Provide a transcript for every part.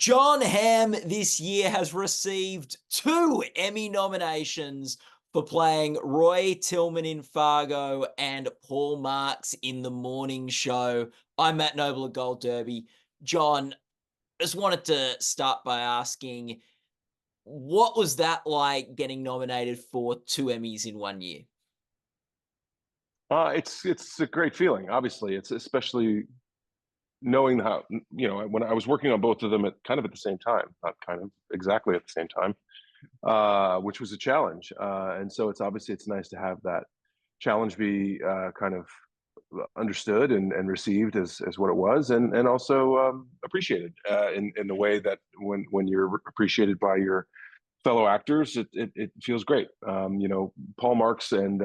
Jon Hamm this year has received 2 Emmy nominations for playing Roy Tillman in Fargo and Paul Marks in The Morning Show. I'm Matt Noble at Gold Derby. John, just wanted to start by asking, what was that like getting nominated for 2 Emmys in one year? It's a great feeling. Obviously, it's especially knowing how when I was working on both of them at kind of at the same time, not kind of exactly at the same time, which was a challenge. And so it's nice to have that challenge be kind of understood and received as what it was, and also appreciated in the way that when you're appreciated by your fellow actors, it feels great. Paul Marks and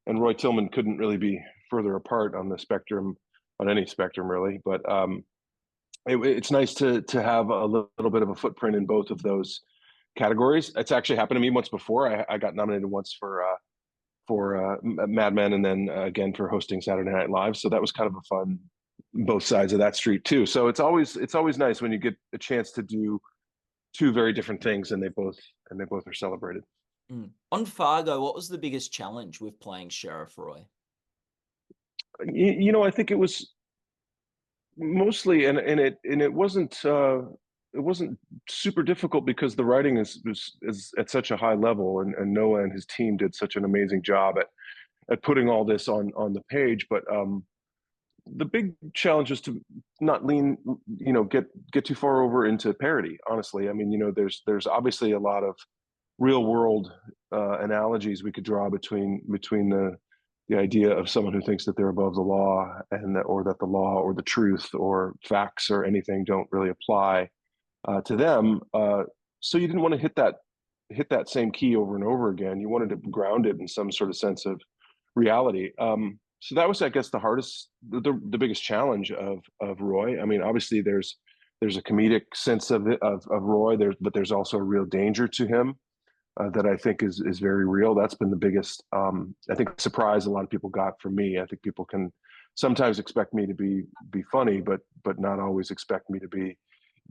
Roy Tillman couldn't really be further apart on the spectrum, on any spectrum really. But it's nice to have a little bit of a footprint in both of those categories. It's actually happened to me once before. I got nominated once for Mad Men, and then again for hosting Saturday Night Live. So that was kind of a fun both sides of that street too. So it's always nice when you get a chance to do two very different things, and they both are celebrated. On Fargo, what was the biggest challenge with playing Sheriff Roy? I think it was mostly, and it wasn't super difficult because the writing is at such a high level, and Noah and his team did such an amazing job at putting all this on the page. But the big challenge is to not get too far over into parody. Honestly, I mean, there's obviously a lot of real world analogies we could draw between the idea of someone who thinks that they're above the law, or that the law or the truth or facts or anything don't really apply to them. So you didn't want to hit that same key over and over again. You wanted to ground it in some sort of sense of reality. So that was, I guess, the biggest challenge of Roy. I mean, obviously there's a comedic sense of Roy, but there's also a real danger to him that I think is very real. That's been the biggest, I think, surprise a lot of people got from me. I think people can sometimes expect me to be funny, but not always expect me to be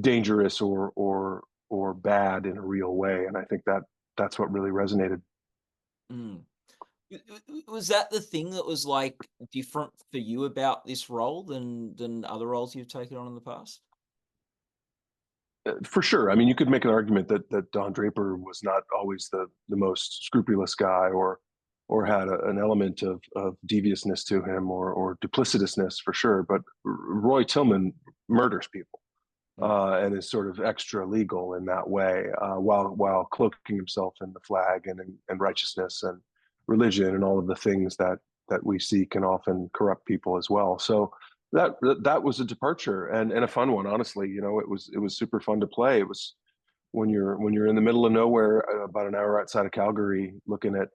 dangerous or bad in a real way. And I think that's what really resonated. Mm. Was that the thing that was like different for you about this role than other roles you've taken on in the past? For sure. I mean, you could make an argument that Don Draper was not always the most scrupulous guy, or had an element of deviousness to him, or duplicitousness for sure. But Roy Tillman murders people, and is sort of extra legal in that way, while cloaking himself in the flag and righteousness and religion and all of the things that we see can often corrupt people as well. So that was a departure, and a fun one, honestly. It was super fun to play. It was when you're in the middle of nowhere, about an hour outside of Calgary, looking at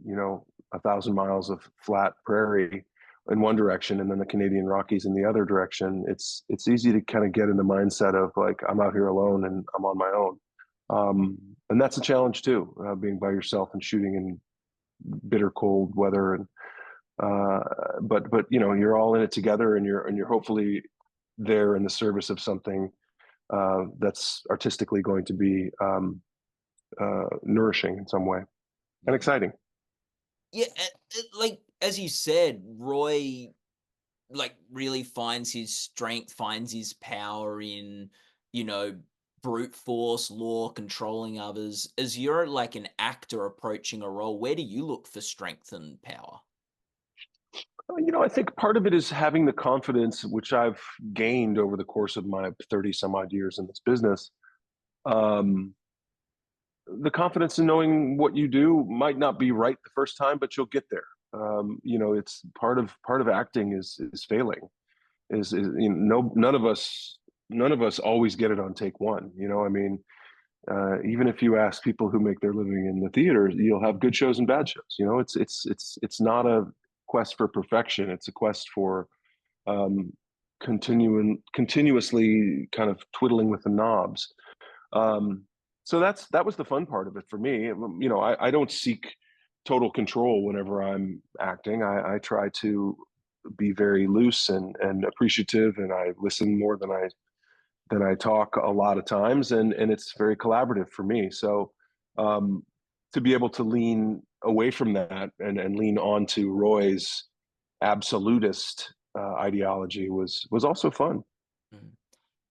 1,000 miles of flat prairie in one direction, and then the Canadian Rockies in the other direction. It's easy to kind of get in the mindset of like, I'm out here alone and I'm on my own, and that's a challenge too, being by yourself and shooting in bitter cold weather. And but you're all in it together, and you're hopefully there in the service of something that's artistically going to be nourishing in some way and exciting. Yeah, like as you said, Roy like really finds his strength, finds his power in, you know, brute force, law, controlling others. As you're like an actor approaching a role, where do you look for strength and power? I think part of it is having the confidence, which I've gained over the course of my 30 some odd years in this business. Um, the confidence in knowing what you do might not be right the first time, but you'll get there. It's part of acting is failing. No, none of us always get it on take one. I mean, even if you ask people who make their living in the theater, you'll have good shows and bad shows. It's not a quest for perfection. It's a quest for continuously kind of twiddling with the knobs. So that was the fun part of it for me. I don't seek total control whenever I'm acting. I try to be very loose and appreciative, and I listen more than I talk a lot of times, and it's very collaborative for me. So um, to be able to lean away from that and lean onto Roy's absolutist ideology was also fun. Mm.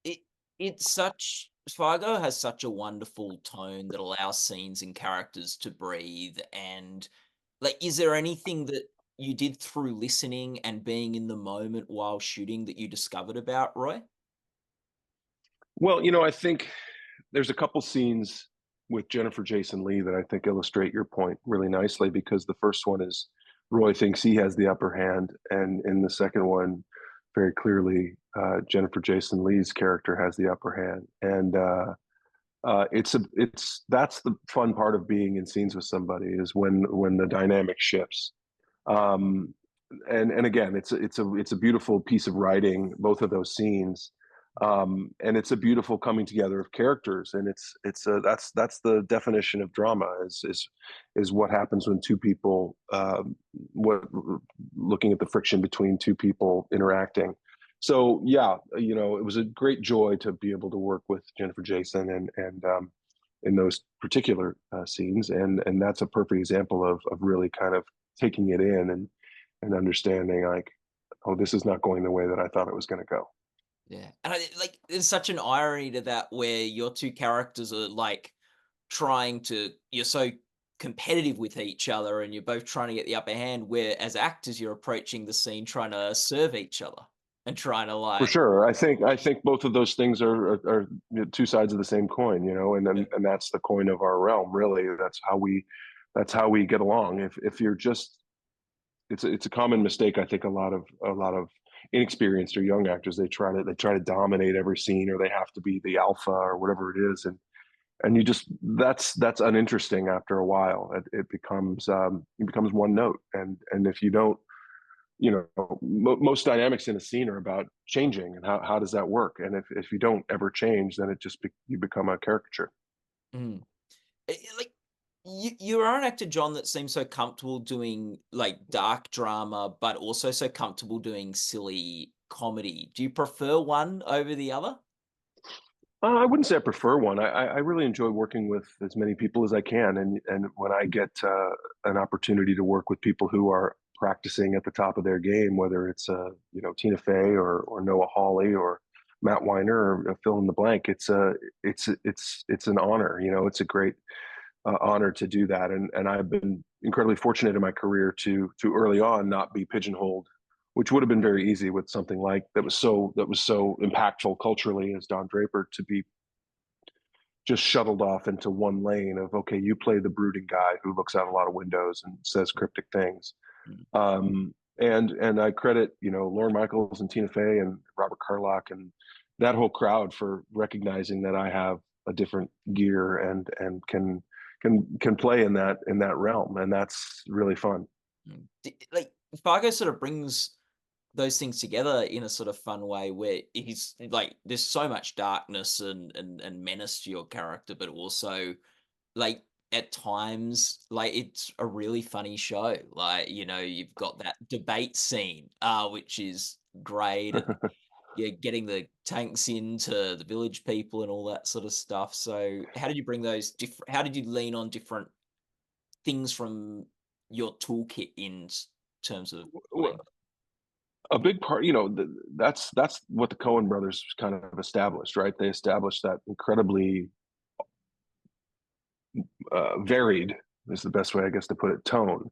It it's such Fargo has such a wonderful tone that allows scenes and characters to breathe, and, like, is there anything that you did through listening and being in the moment while shooting that you discovered about Roy? Well, I think there's a couple scenes with Jennifer Jason Leigh that I think illustrate your point really nicely, because the first one is Roy thinks he has the upper hand, and in the second one, very clearly, Jennifer Jason Leigh's character has the upper hand, and it's that's the fun part of being in scenes with somebody, is when the dynamic shifts. Um, and again, it's a beautiful piece of writing, both of those scenes, and it's a beautiful coming together of characters, and that's the definition of drama, is what happens when two people, what looking at the friction between two people interacting. So yeah, it was a great joy to be able to work with Jennifer Jason and in those particular scenes, and that's a perfect example of really kind of taking it in and understanding, like, oh, this is not going the way that I thought it was going to go. Yeah, and there's such an irony to that where your 2 characters are, like, you're so competitive with each other and you're both trying to get the upper hand, where as actors, you're approaching the scene trying to serve each other and trying to, For like. sure, I think both of those things are two sides of the same coin, and that's the coin of our realm. Really, that's how we get along. If you're just it's a common mistake. I think a lot of inexperienced or young actors, they try to dominate every scene, or they have to be the alpha or whatever it is, and that's uninteresting after a while. It becomes one note, and if you don't, most dynamics in a scene are about changing, and how does that work, and if you don't ever change, then you become a caricature. Mm. Like, you're an actor, John, that seems so comfortable doing, like, dark drama, but also so comfortable doing silly comedy. Do you prefer one over the other? I wouldn't say I prefer one. I really enjoy working with as many people as I can, and when I get an opportunity to work with people who are practicing at the top of their game, whether it's Tina Fey or Noah Hawley or Matt Weiner, or fill in the blank, it's an honor. It's a great honor to do that, and I've been incredibly fortunate in my career to early on not be pigeonholed, which would have been very easy with something like that was so impactful culturally as Don Draper, to be just shuttled off into one lane of, okay, you play the brooding guy who looks out a lot of windows and says cryptic things. Mm. And I credit, Lorne Michaels and Tina Fey and Robert Carlock and that whole crowd for recognizing that I have a different gear and can play in that realm, and that's really fun. Like, Fargo sort of brings those things together in a sort of fun way where he's like, there's so much darkness and menace to your character, but also, like, at times, like, it's a really funny show. Like, you've got that debate scene, which is great, and yeah, getting the tanks into the village people and all that sort of stuff. So, how did you bring those different? How did you lean on different things from your toolkit in terms of playing? A big part, that's what the Coen brothers kind of established, right? They established that incredibly varied, is the best way, I guess, to put it, tone.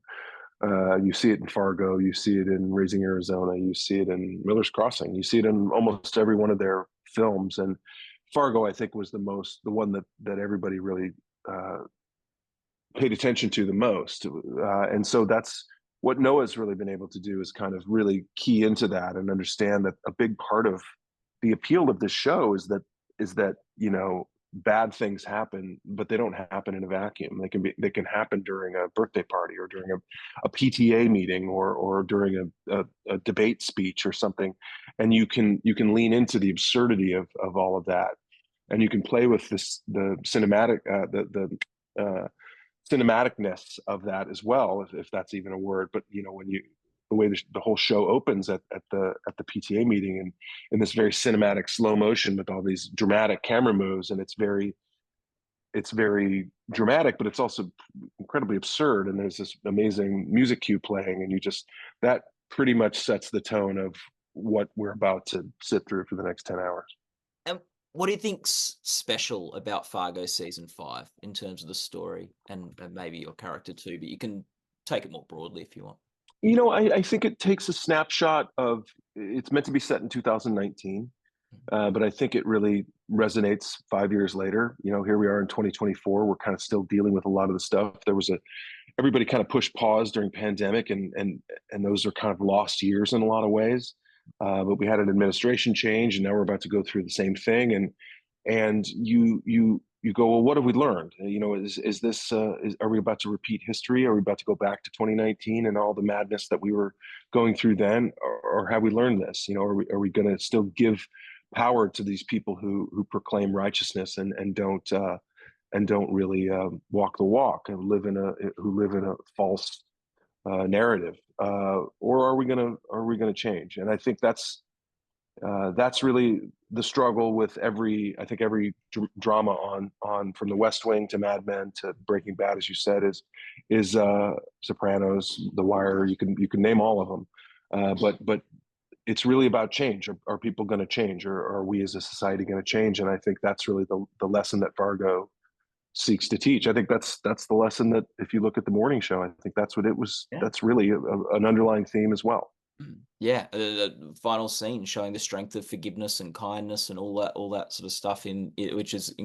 You see it in Fargo, you see it in Raising Arizona, you see it in Miller's Crossing, you see it in almost every one of their films. And Fargo, I think, was the one that everybody really paid attention to the most. And so that's what Noah's really been able to do, is kind of really key into that and understand that a big part of the appeal of this show is that bad things happen, but they don't happen in a vacuum. They can happen during a birthday party, or during a PTA meeting, or during a debate speech or something, and you can lean into the absurdity of all of that, and you can play with the cinematic the cinematicness of that as well, if that's even a word. But when the way the whole show opens at the PTA meeting, and in this very cinematic slow motion with all these dramatic camera moves, and it's very dramatic, but it's also incredibly absurd. And there's this amazing music cue playing, and that pretty much sets the tone of what we're about to sit through for the next 10 hours. And what do you think's special about Fargo season 5 in terms of the story and maybe your character too? But you can take it more broadly if you want. I think it takes a snapshot of, it's meant to be set in 2019, but I think it really resonates 5 years later. Here we are in 2024. We're kind of still dealing with a lot of the stuff. Everybody kind of pushed pause during pandemic, and those are kind of lost years in a lot of ways. But we had an administration change, and now we're about to go through the same thing. And you go, well, what have we learned? Is this are we about to repeat history? Are we about to go back to 2019 and all the madness that we were going through then, or have we learned this? Are we going to still give power to these people who proclaim righteousness and don't really walk the walk, and live in a false narrative, or are we gonna change? And I think that's really the struggle with every drama on from The West Wing to Mad Men to Breaking Bad, as you said, is Sopranos, The Wire. You can name all of them, but it's really about change. Are people going to change, or are we as a society going to change? And I think that's really the lesson that Fargo seeks to teach. I think that's the lesson that, if you look at the morning show, I think that's what it was. Yeah. That's really an underlying theme as well. Yeah, the final scene showing the strength of forgiveness and kindness and all that sort of stuff in it, which is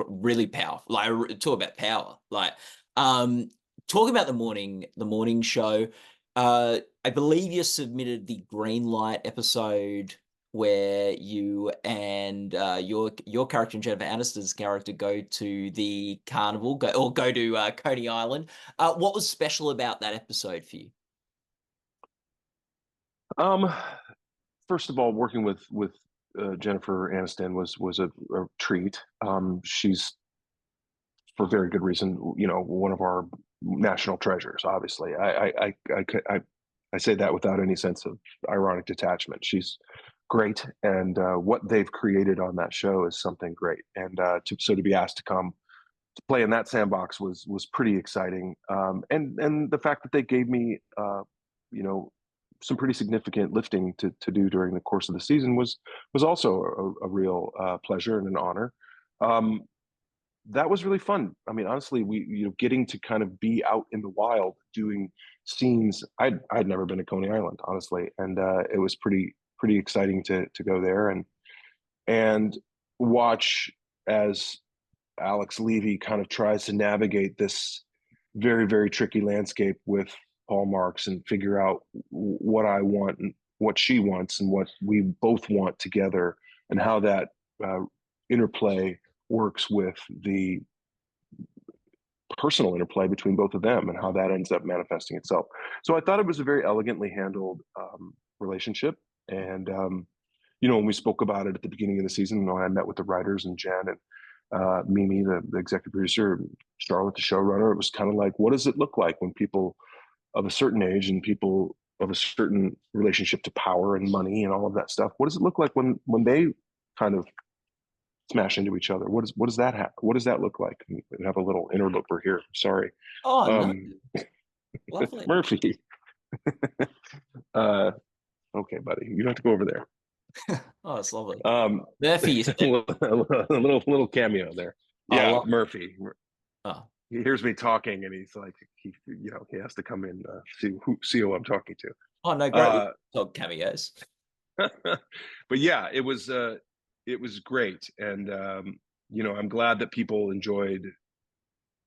really powerful. Like, talk about power. Like, talk about the morning show. I believe you submitted the green light episode where you and your character and Jennifer Aniston's character go to the carnival, go to Coney Island. What was special about that episode for you? First of all, working with Jennifer Aniston was a treat. She's, for very good reason, one of our national treasures. Obviously, I say that without any sense of ironic detachment. She's great, and what they've created on that show is something great. And to be asked to come to play in that sandbox was pretty exciting. And the fact that they gave me, some pretty significant lifting to do during the course of the season was also a real pleasure and an honor. That was really fun. I mean, honestly, we getting to kind of be out in the wild doing scenes. I'd never been to Coney Island, honestly, and it was pretty exciting to go there and watch as Alex Levy kind of tries to navigate this very, very tricky landscape with Paul Marks and figure out what I want and what she wants and what we both want together, and how that interplay works with the personal interplay between both of them, and how that ends up manifesting itself. So I thought it was a very elegantly handled relationship. And when we spoke about it at the beginning of the season, I met with the writers and Jen and Mimi, the executive producer, Charlotte, the showrunner. It was kind of like, what does it look like when people of a certain age and people of a certain relationship to power and money and all of that stuff, what does it look like when they kind of smash into each other? What does that look like? We have a little interloper here. Sorry. Oh, no. Lovely. Murphy. Okay, buddy, you don't have to go over there. Oh, it's lovely. Murphy, a little cameo there. Yeah, Murphy. Oh. He hears me talking, and he's like, he has to come in, see who I'm talking to. Oh, no, great. Dog cameos. But yeah, it was great, and I'm glad that people enjoyed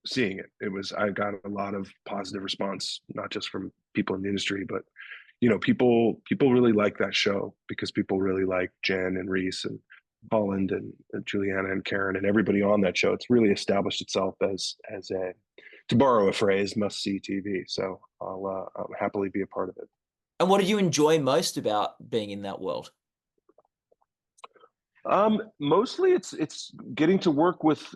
seeing it. I got a lot of positive response, not just from people in the industry, but people really like that show, because people really like Jen and Reese and Holland and Juliana and Karen and everybody on that show. It's really established itself as a, to borrow a phrase, must-see TV. So I'll happily be a part of it. And what did you enjoy most about being in that world? Mostly it's getting to work with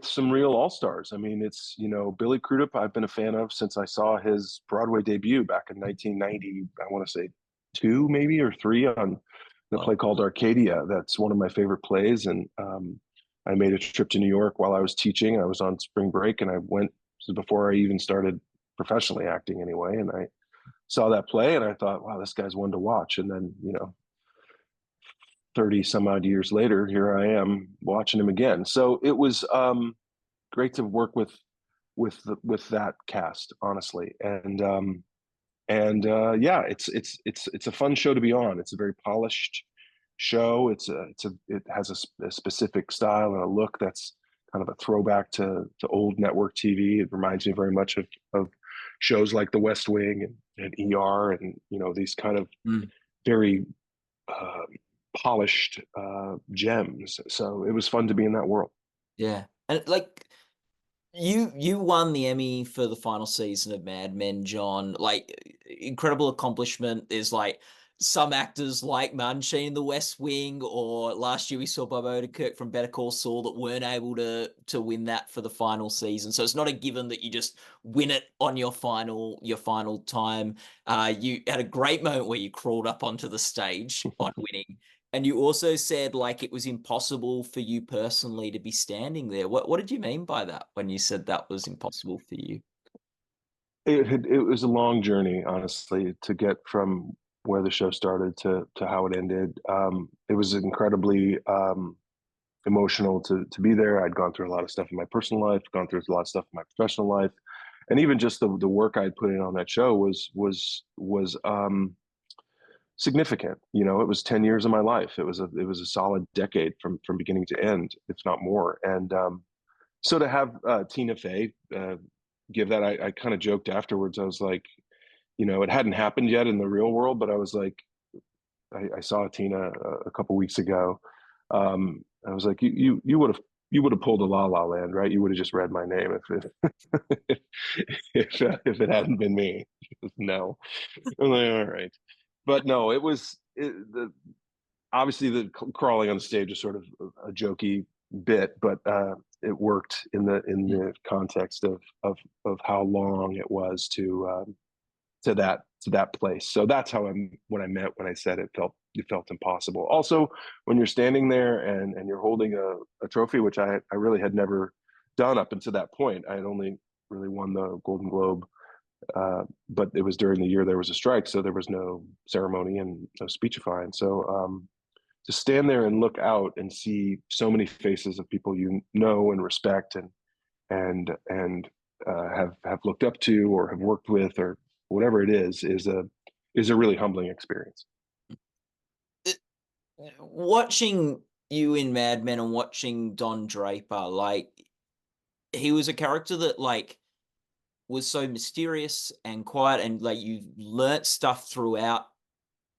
some real all-stars. I mean, it's, Billy Crudup I've been a fan of since I saw his Broadway debut back in 1990, I want to say two maybe or three, on the Well, play called Arcadia. That's one of my favorite plays. And I made a trip to New York while I was teaching. I was on spring break and I went, this is before I even started professionally acting anyway. And I saw that play and I thought, wow, this guy's one to watch. And then, 30 some odd years later, here I am watching him again. So it was great to work with that cast, honestly. And yeah, it's a fun show to be on. It's a very polished show. It has a specific style and a look that's kind of a throwback to old network TV. It reminds me very much of shows like The West Wing and ER, and these kind of mm, very uh, polished gems. So it was fun to be in that world. yeah. And like you won the Emmy for the final season of Mad Men, John. Like incredible accomplishment. There's like some actors like Martin Sheen in The West Wing, or last year we saw Bob Odenkirk from Better Call Saul that weren't able to win that for the final season. So it's not a given that you just win it on your final time. You had a great moment where you crawled up onto the stage on winning. And you also said like it was impossible for you personally to be standing there. What did you mean by that when you said that was impossible for you? It was a long journey, honestly, to get from where the show started to how it ended. It was incredibly emotional to be there. I'd gone through a lot of stuff in my personal life, gone through a lot of stuff in my professional life, and even just the work I'd put in on that show was significant. It was 10 years of my life. It was a solid decade from beginning to end, if not more. And so to have Tina Fey give that, I kind of joked afterwards. I was like, it hadn't happened yet in the real world, but I was like, I saw Tina a couple weeks ago. I was like, you would have pulled a La La Land, right? You would have just read my name if if it hadn't been me. No, I'm like, all right, but no, obviously the crawling on the stage is sort of a jokey bit, but it worked in the context of how long it was to that place. So that's what I meant when I said it felt impossible. Also, when you're standing there and you're holding a trophy, which I really had never done up until that point. I had only really won the Golden Globe, but it was during the year there was a strike, so there was no ceremony and no speechifying. So to stand there and look out and see so many faces of people you know and respect and have looked up to or have worked with or whatever it is a really humbling experience. Watching you in Mad Men and watching Don Draper, like he was a character that like was so mysterious and quiet, and like you learnt stuff throughout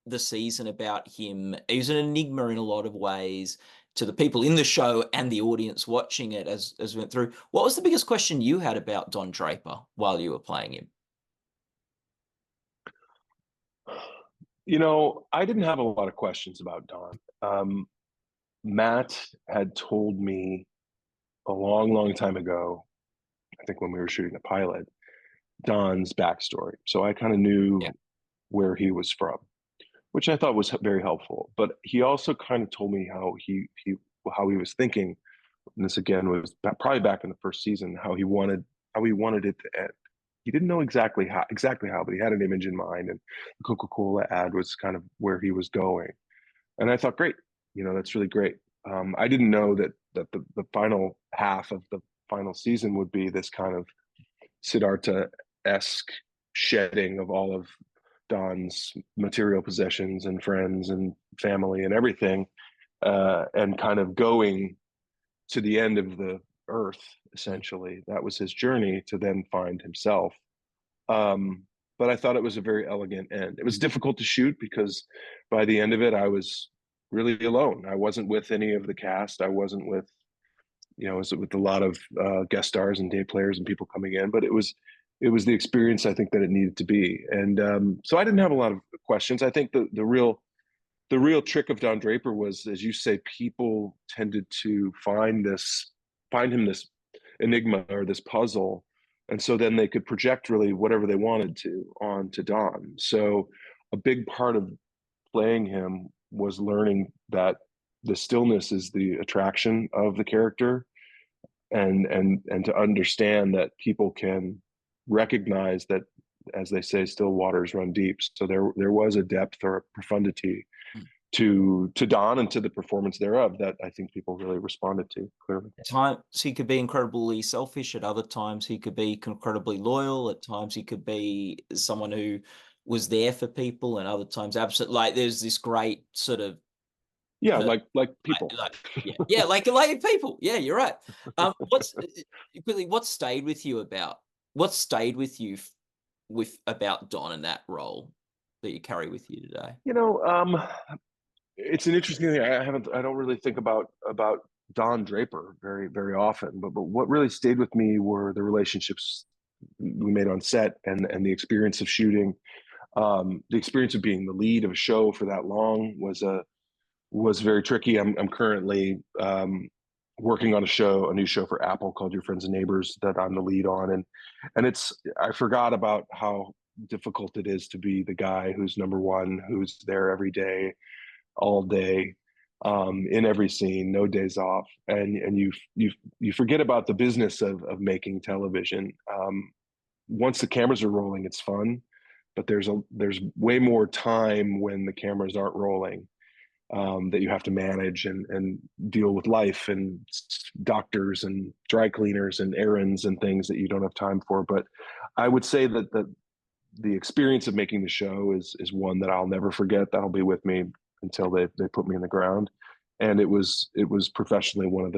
the season about him. He was an enigma in a lot of ways to the people in the show and the audience watching it as we went through. What was the biggest question you had about Don Draper while you were playing him? I didn't have a lot of questions about Don. Matt had told me a long, long time ago, I think when we were shooting the pilot, Don's backstory. So I kind of knew Yeah. where he was from, which I thought was very helpful. But he also kind of told me how he was thinking. And this again was probably back in the first season, how he wanted it to end. He didn't know exactly how, but he had an image in mind, and the Coca-Cola ad was kind of where he was going. And I thought, great, that's really great. I didn't know that the final half of the final season would be this kind of Siddhartha-esque shedding of all of Don's material possessions and friends and family and everything, and kind of going to the end of the earth, essentially. That was his journey to then find himself. Um, but I thought it was a very elegant end. It was difficult to shoot because by the end of it, I was really alone. I wasn't with any of the cast. I wasn't with, I was with a lot of guest stars and day players and people coming in, but it was the experience I think that it needed to be. And so I didn't have a lot of questions. I think the real the real trick of Don Draper was, as you say, people tended to find him this enigma or this puzzle, and so then they could project really whatever they wanted to onto Don. So a big part of playing him was learning that the stillness is the attraction of the character, and to understand that people can recognize that, as they say, still waters run deep. So there was a depth or a profundity Mm. to Don and to the performance thereof that I think people really responded to clearly. At times he could be incredibly selfish, at other times he could be incredibly loyal, at times he could be someone who was there for people, and other times absent. Like, there's this great sort of Yeah, per like people. like yeah, like people. Yeah, you're right. What's really, what stayed with you with about Don and that role that you carry with you today? You know, it's an interesting thing. I don't really think about Don Draper very often, but what really stayed with me were the relationships we made on set, and the experience of shooting. The experience of being the lead of a show for that long was very tricky. I'm currently working on a new show for Apple called Your Friends and Neighbors that I'm the lead on, and it's I forgot about how difficult it is to be the guy who's number one, who's there every day, all day, in every scene, no days off, and you forget about the business of making television. Once the cameras are rolling, it's fun, but there's way more time when the cameras aren't rolling, that you have to manage and deal with life and doctors and dry cleaners and errands and things that you don't have time for. But I would say that the experience of making the show is one that I'll never forget. That'll be with me until they put me in the ground. And it was professionally one of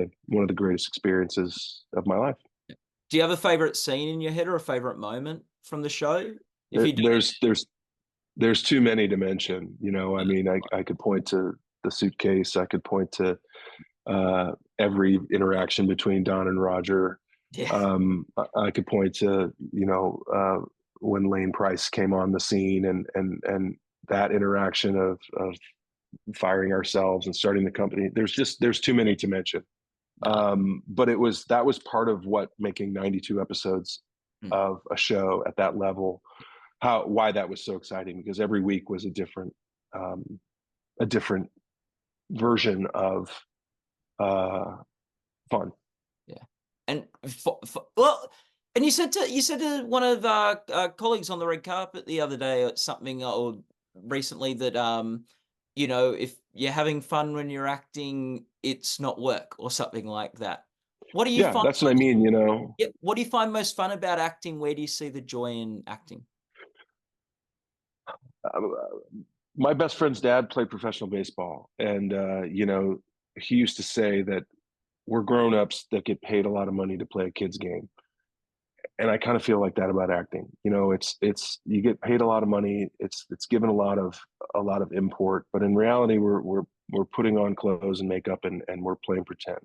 the greatest experiences of my life. Do you have a favorite scene in your head or a favorite moment from the show? If There, you do, there's too many to mention. I mean, I could point to the suitcase. I could point to every interaction between Don and Roger. yeah, I could point to when Lane Price came on the scene, and that interaction of firing ourselves and starting the company. There's too many to mention. no, But that was part of what making 92 episodes mm, of a show at that level, why that was so exciting, because every week was um, a different version of fun. yeah, and well, and you said to one of our colleagues on the red carpet the other day, or something, or recently, that if you're having fun when you're acting, it's not work, or something like that. What do you Yeah, find that's what I most, mean. yeah, what do you find most fun about acting? Where do you see the joy in acting? Uh, my best friend's dad played professional baseball, and he used to say that we're grown-ups that get paid a lot of money to play a kid's game. And I kind of feel like that about acting. It's you get paid a lot of money. It's given a lot of import, but in reality, we're putting on clothes and makeup, and we're playing pretend.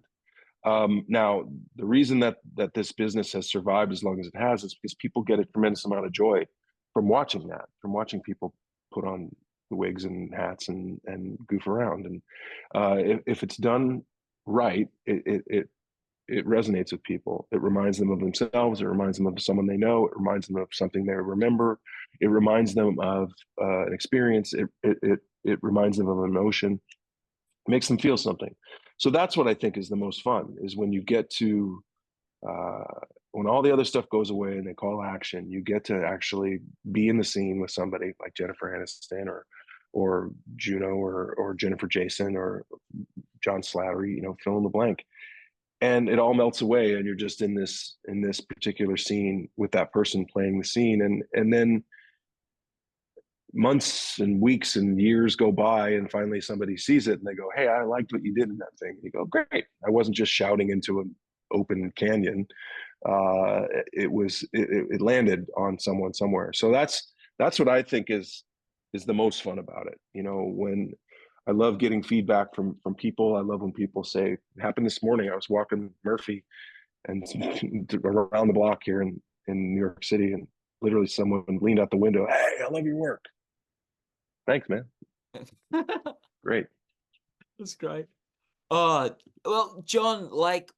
Now, the reason that this business has survived as long as it has is because people get a tremendous amount of joy from watching that, from watching people put on wigs and hats and goof around. And if it's done right, it resonates with people. It reminds them of themselves. It reminds them of someone they know. It reminds them of something they remember. It reminds them of an experience. It reminds them of an emotion. It makes them feel something. So that's what I think is the most fun, is when you get to uh, when all the other stuff goes away and they call action. You get to actually be in the scene with somebody like Jennifer Aniston or Juno or Jennifer Jason or John Slattery. Fill in the blank, and it all melts away, and you're just in this particular scene with that person playing the scene, and then months and weeks and years go by, and finally somebody sees it and they go, "Hey, I liked what you did in that thing." And you go, "Great, I wasn't just shouting into an open canyon. It landed on someone somewhere." So that's what I think is the most fun about it. When I love getting feedback from people. I love when people say, "It happened this morning. I was walking Murphy and around the block here in New York City, and literally someone leaned out the window. Hey, I love your work." Thanks, man. great. That's great. Oh, well, John, like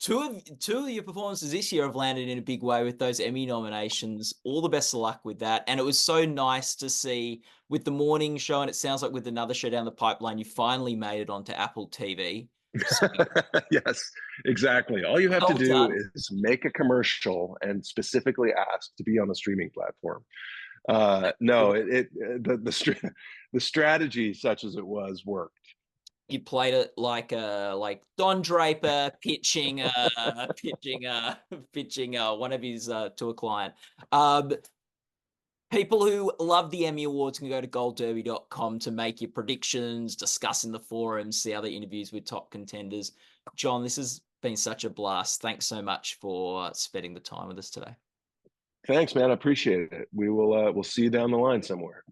two of your performances this year have landed in a big way with those Emmy nominations. All the best of luck with that. And it was so nice to see with the morning show, and it sounds like with another show down the pipeline, you finally made it onto Apple TV. So Yes, exactly. All you have to well do done. is make a commercial and specifically ask to be on a streaming platform. No, the strategy, such as it was, worked. You played it like Don Draper pitching one of his to a client. Um, People who love the Emmy Awards can go to goldderby.com to make your predictions, discuss in the forums, see other interviews with top contenders. John, this has been such a blast. Thanks so much for spending the time with us today. Thanks, man. I appreciate it. We'll see you down the line somewhere.